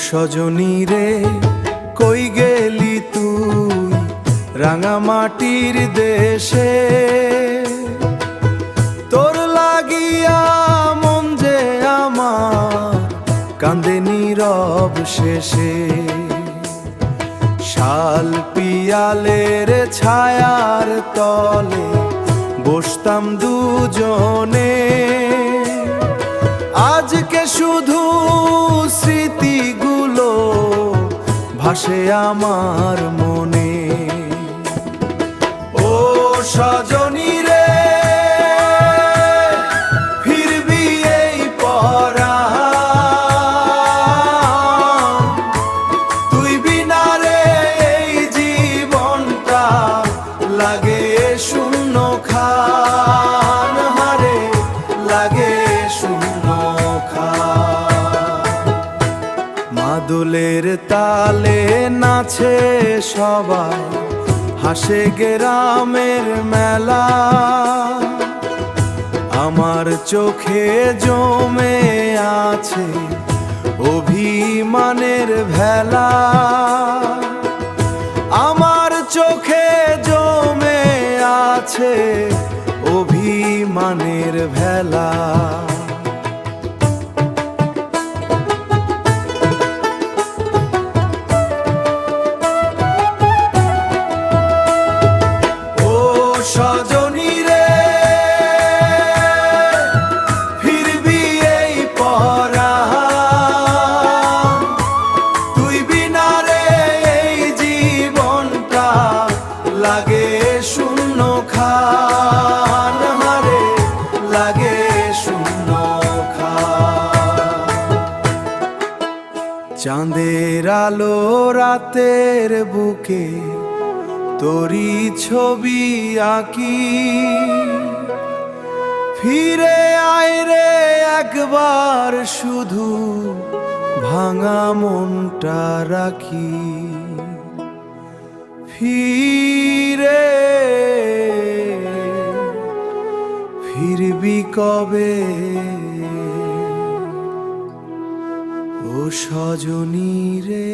সজনী রে কই গেলি তুই রাঙামাটির দেশে, তোর লাগিয়া মন যে আমার কান্দে নীরব শেষে। শাল পিয়ালের ছায়ার তলে বসতাম দুজনে, আজকে শুধু স্মৃতিগুলো ভাসে আমার মনে। ও সজনী রে ফিরবি এই পরাণ, তুই বিনা রে এই জীবনটা লাগে শূন্য খান, হারে লাগে শূন্য খান। মাদলের তালে নাচে সবাই, হাসে গ্রামের মেলা, আমার চোখে জমে আছে অভিমানের ভেলা, আমার চোখে জমে আছে অভিমানের ভেলা। সজনী রে ফিরবি এই পরাণ, তুই বিনা রে এই জীবনটা লাগে শূন্য খান, হারে লাগে শূন্য খান। চাঁদের আলো রাতের বুকে তোরি ছবি আঁকি, ফিরে আয় রে একবার শুধু ভাঙা মনটা রাখি, ফিরবি কবে ও সজনী রে।